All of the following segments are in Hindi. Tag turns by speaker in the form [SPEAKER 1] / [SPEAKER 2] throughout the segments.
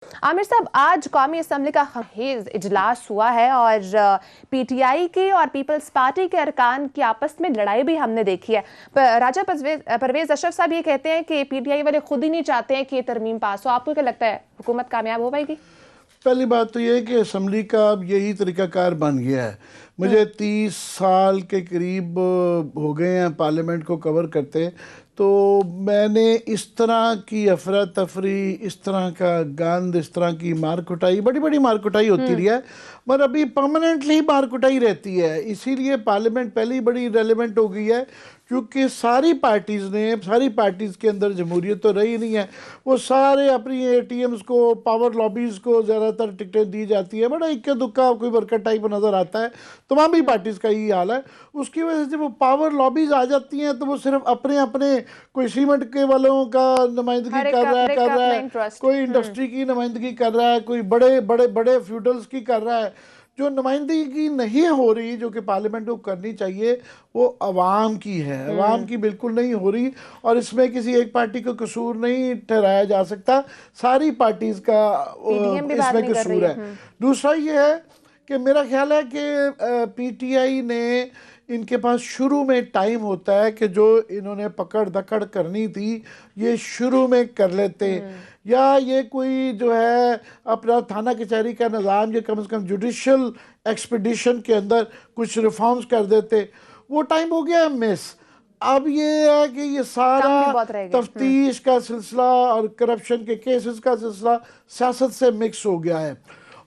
[SPEAKER 1] आमिर साहब, आज कौमी असम्बली का खमीज इजलास हुआ है और पीटीआई की और पीपल्स पार्टी के अरकान की आपस में लड़ाई भी हमने देखी है। राजा परवेज अशरफ साहब ये कहते हैं कि पीटीआई वाले खुद ही नहीं चाहते हैं कि ये तरमीम पास हो। आपको क्या लगता है, हुकूमत कामयाब हो पाएगी?
[SPEAKER 2] पहली बात तो ये है कि असम्बली का अब यही तरीकाकार बन गया है। मुझे 30 साल के करीब हो गए हैं पार्लियामेंट को कवर करते, तो मैंने इस तरह की अफरा तफरी, इस तरह का गंद, इस तरह की मार कुटाई, बड़ी बड़ी मार कुटाई होती रही है, मगर अभी परमानेंटली मार कुटाई रहती है। इसीलिए पार्लियामेंट पहले ही बड़ी रेलेवेंट हो गई है, क्योंकि सारी पार्टीज़ के अंदर जमहूरियत तो रही नहीं है। वो सारे अपनी एटीएम्स को, पावर लॉबीज़ को ज़्यादातर टिकटें दी जाती है। बड़ा इक्का दुक्का कोई वर्कर टाइप नज़र आता है। तमाम ही पार्टीज़ का यही हाल है। उसकी वजह से जब वो पावर लॉबीज़ आ जाती हैं तो वो सिर्फ अपने अपने, कोई सीमेंट के वालों का नुमाइंदगी कर रहा है, कोई इंडस्ट्री की नुमाइंदगी कर रहा है, कोई बड़े बड़े बड़े फ्यूडल्स की कर रहा है। जो नुमाइंदगी नहीं हो रही, जो कि पार्लियामेंट को करनी चाहिए, वो अवाम की है, अवाम की बिल्कुल नहीं हो रही। और इसमें किसी एक पार्टी को कसूर नहीं ठहराया जा सकता, सारी पार्टीज का इसमें कसूर है। दूसरा ये है कि मेरा ख्याल है कि पीटीआई ने, इनके पास शुरू में टाइम होता है कि जो इन्होंने पकड़ दकड़ करनी थी ये शुरू में कर लेते, या ये कोई जो है अपना थाना कचहरी का निज़ाम, या कम से कम जुडिशल एक्सपीडिशन के अंदर कुछ रिफॉर्म्स कर देते। वो टाइम हो गया मिस। अब ये है कि ये सारा तफ्तीश का सिलसिला और करप्शन के केसेस का सिलसिला सियासत से मिक्स हो गया है,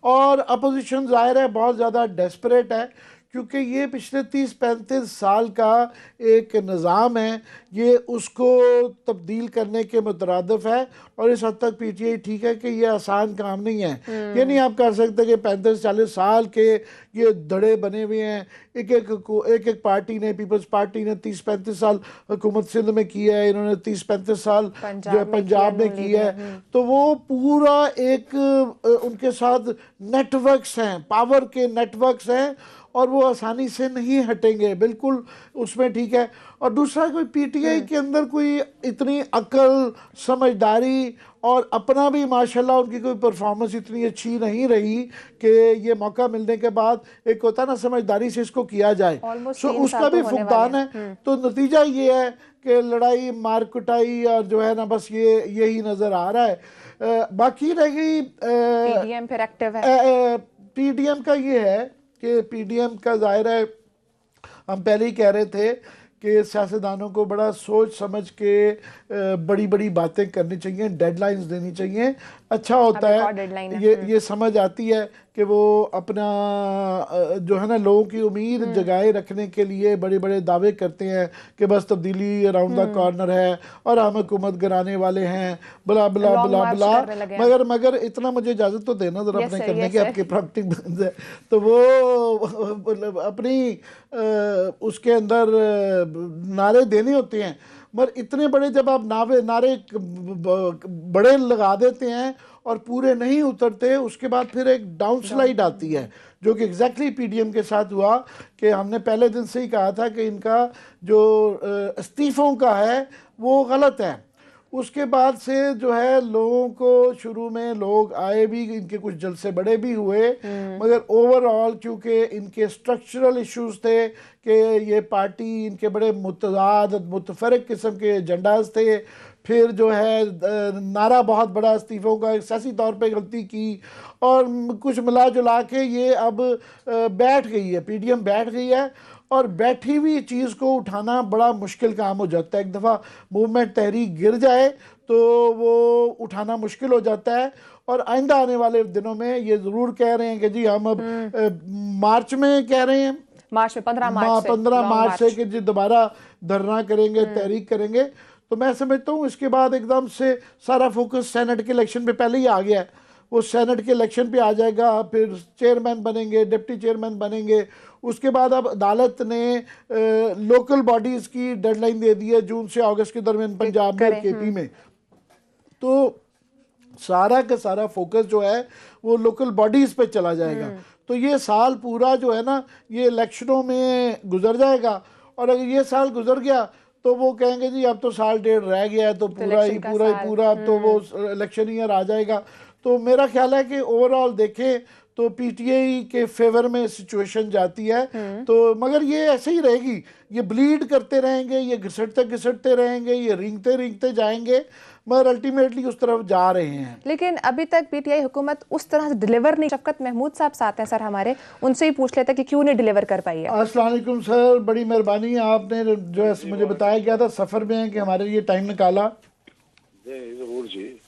[SPEAKER 2] और अपोजिशन ज़ाहिर है बहुत ज़्यादा डेस्परेट है, क्योंकि ये पिछले 30-35 साल का एक निज़ाम है, ये उसको तब्दील करने के मुतरादिफ है। और इस हद तक पीटीआई ठीक है कि ये आसान काम नहीं है। ये नहीं आप कर सकते कि 35-40 साल के ये धड़े बने हुए हैं। एक एक पार्टी ने, पीपल्स पार्टी ने 30-35 साल हुकूमत सिंध में किया है, इन्होंने 30-35 साल जो है पंजाब में किया है। तो वो पूरा एक उनके साथ नेटवर्क्स हैं, पावर के नेटवर्क्स हैं, और वो आसानी से नहीं हटेंगे, बिल्कुल उसमें ठीक है। और दूसरा, कोई पीटीआई के अंदर कोई इतनी अकल, समझदारी, और अपना भी माशाल्लाह उनकी कोई परफॉर्मेंस इतनी अच्छी नहीं रही कि ये मौका मिलने के बाद एक होता ना समझदारी से इसको किया जाए, सो उसका भी फुकदान है। तो नतीजा ये है कि लड़ाई, मार कुटाई और जो है ना, बस यही नज़र आ रहा है। बाकी रह गई
[SPEAKER 1] पीडीएम फिर एक्टिव है।
[SPEAKER 2] पीडीएम का ये है कि पीडीएम का ज़ाहिर है, हम पहले ही कह रहे थे कि सियासतदानों को बड़ा सोच समझ के बड़ी बड़ी बातें करनी चाहिए, डेडलाइंस देनी चाहिए। अच्छा होता है, ये समझ आती है कि वो अपना जो है ना लोगों की उम्मीद जगाए रखने के लिए बड़े बड़े दावे करते हैं कि बस तब्दीली अराउंड द कॉर्नर है और हम हुकूमत गिराने वाले हैं, बला बला बला बला। मगर इतना मुझे इजाज़त तो देना जरा अपने करने की, आपकी प्रॉपर्टी है। तो वो अपनी उसके अंदर नारे देने होते हैं, मगर इतने बड़े जब आप नारे बड़े लगा देते हैं और पूरे नहीं उतरते, उसके बाद फिर एक डाउन स्लाइड आती है, जो कि एग्जैक्टली पीडीएम के साथ हुआ। कि हमने पहले दिन से ही कहा था कि इनका जो इस्तीफ़ों का है वो गलत है। उसके बाद से जो है लोगों को, शुरू में लोग आए भी, इनके कुछ जलसे बड़े भी हुए, मगर ओवरऑल क्योंकि इनके स्ट्रक्चरल इश्यूज थे कि ये पार्टी, इनके बड़े मुतज़ाद मुतफरक किस्म के एजेंडाज थे, फिर जो है नारा बहुत बड़ा इस्तीफ़ों का, सियासी तौर पे गलती की, और कुछ मिला जुला के ये अब बैठ गई है, पीडीएम बैठ गई है। और बैठी हुई चीज़ को उठाना बड़ा मुश्किल काम हो जाता है। एक दफ़ा मूवमेंट, तहरीक गिर जाए तो वो उठाना मुश्किल हो जाता है। और आइंदा आने वाले दिनों में ये ज़रूर कह रहे हैं कि जी हम अब मार्च में कह रहे हैं,
[SPEAKER 1] मार्च में 15
[SPEAKER 2] मार्च से कि जी दोबारा धरना करेंगे, तहरीक करेंगे। तो मैं समझता हूँ इसके बाद एकदम से सारा फोकस सेनेट के इलेक्शन पे पहले ही आ गया है, वो सेनेट के इलेक्शन पे आ जाएगा, फिर चेयरमैन बनेंगे, डिप्टी चेयरमैन बनेंगे। उसके बाद अब अदालत ने लोकल बॉडीज़ की डेडलाइन दे दी है, जून से अगस्त के दरमियान पंजाब में और केपी में। तो सारा का सारा फोकस जो है वो लोकल बॉडीज़ पे चला जाएगा। तो ये साल पूरा जो है ना, ये इलेक्शनों में गुजर जाएगा। और अगर ये साल गुजर गया तो वो कहेंगे जी अब तो साल डेढ़ रह गया है, तो पूरा अब तो वो इलेक्शन ईयर आ जाएगा। तो मेरा ख्याल है कि ओवरऑल देखें तो पीटीआई के फेवर में सिचुएशन जाती है। तो मगर ये ऐसे ही रहेगी, ये ब्लीड करते रहेंगे, ये घिसटते घिसटते रहेंगे, ये रिंगते रिंगते जाएंगे, मगर अल्टीमेटली उस तरफ जा रहे हैं।
[SPEAKER 1] लेकिन अभी तक पीटीआई हुकूमत उस तरह से डिलीवर नहीं। शफकत महमूद साहब साथ हैं सर हमारे, उनसे ही पूछ लेते कि क्यों नहीं डिलीवर कर पाई है।
[SPEAKER 2] अस्सलाम वालेकुम सर, बड़ी मेहरबानी, आपने जो है मुझे बताया गया था सफ़र में कि हमारे लिए टाइम निकाला।
[SPEAKER 3] जरूर जी।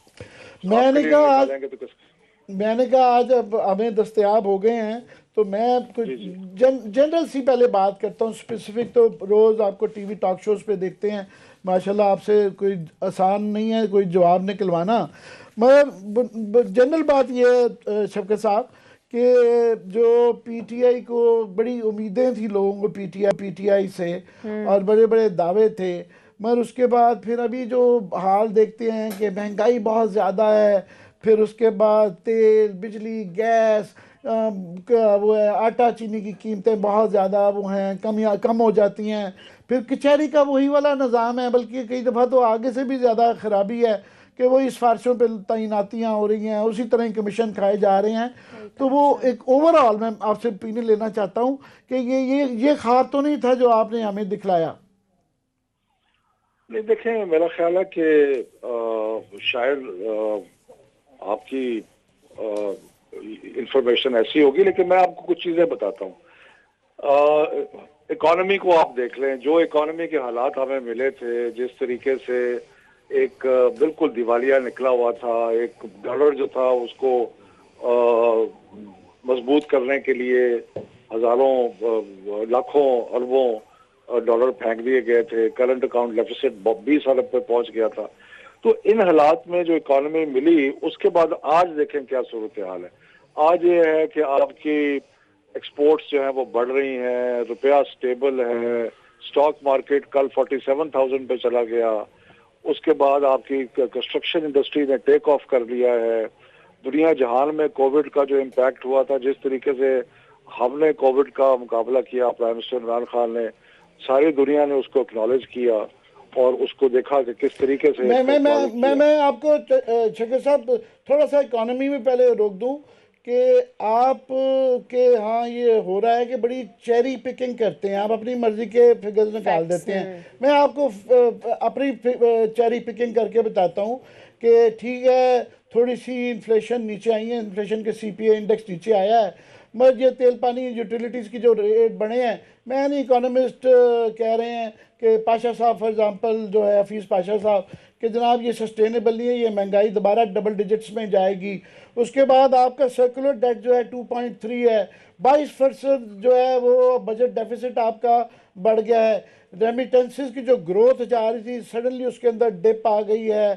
[SPEAKER 2] मैंने कहा आज अब हमें दस्तयाब हो गए हैं, तो मैं कुछ जनरल सी पहले बात करता हूँ। स्पेसिफिक तो रोज़ आपको टीवी टॉक शोज़ पे देखते हैं, माशाल्लाह आपसे कोई आसान नहीं है कोई जवाब निकलवाना। मगर जनरल बात यह है शफकत साहब कि जो पीटीआई को बड़ी उम्मीदें थी लोगों को पीटीआई से, और बड़े बड़े दावे थे, मगर उसके बाद फिर अभी जो हाल देखते हैं कि महंगाई बहुत ज़्यादा है, फिर उसके बाद तेल, बिजली, गैस, वो है आटा चीनी की कीमतें बहुत ज़्यादा वो हैं, कम हो जाती हैं। फिर कचहरी का वही वाला निज़ाम है, बल्कि कई दफ़ा तो आगे से भी ज़्यादा ख़राबी है कि वही सिफारिशों पे तैनातियाँ हो रही हैं, उसी तरह कमीशन खाए जा रहे हैं। तो वो एक ओवरऑल मैं आपसे ओपिनियन लेना चाहता हूँ कि ये ख्वाब तो नहीं था जो आपने हमें दिखलाया।
[SPEAKER 3] नहीं, देखें, मेरा ख्याल है कि शायद आपकी इंफॉर्मेशन ऐसी होगी, लेकिन मैं आपको कुछ चीजें बताता हूँ। इकोनॉमी को आप देख लें, जो इकोनॉमी के हालात हमें मिले थे, जिस तरीके से एक बिल्कुल दिवालिया निकला हुआ था, एक डॉलर जो था उसको मजबूत करने के लिए हजारों लाखों अरबों डॉलर फेंक दिए गए थे, करंट अकाउंट डेफिसिट 20 अरब पे पहुंच गया था। तो इन हालात में जो इकोनॉमी मिली, उसके बाद आज देखें क्या सूरत हाल है। आज ये है कि आपकी एक्सपोर्ट्स जो है वो बढ़ रही हैं, रुपया स्टेबल है, स्टॉक मार्केट कल 47,000 पे चला गया। उसके बाद आपकी कंस्ट्रक्शन इंडस्ट्री ने टेक ऑफ कर लिया है। दुनिया जहान में कोविड का जो इम्पैक्ट हुआ था, जिस तरीके से हमने कोविड का मुकाबला किया, प्राइम मिनिस्टर इमरान खान ने, सारी दुनिया ने उसको एक्नॉलेज किया और उसको देखा कि किस तरीके से
[SPEAKER 2] मैं आपको शकील साहब थोड़ा सा इकोनॉमी में पहले रोक दूं कि आप के हाँ ये हो रहा है कि बड़ी चेरी पिकिंग करते हैं, आप अपनी मर्जी के फिगर्स निकाल देते हैं। मैं आपको अपनी चेरी पिकिंग करके बताता हूँ कि ठीक है, थोड़ी सी इन्फ्लेशन नीचे आई है, इन्फ्लेशन के सीपीआई इंडेक्स नीचे आया है, मगर ये तेल पानी यूटिलिटीज़ की जो रेट बढ़े हैं, मैं नहीं, इकोनॉमिस्ट कह रहे हैं कि पाशा साहब फॉर एग्जांपल जो है हफीज़ पाशा साहब कि जनाब ये सस्टेनेबल नहीं है, ये महंगाई दोबारा डबल डिजिट्स में जाएगी। उसके बाद आपका सर्कुलर डेट जो है 2.3 है, 22% जो है वो बजट डेफिसिट आपका बढ़ गया है। रेमिटेंसेस की जो ग्रोथ जा रही थी, सडनली उसके अंदर डिप आ गई है।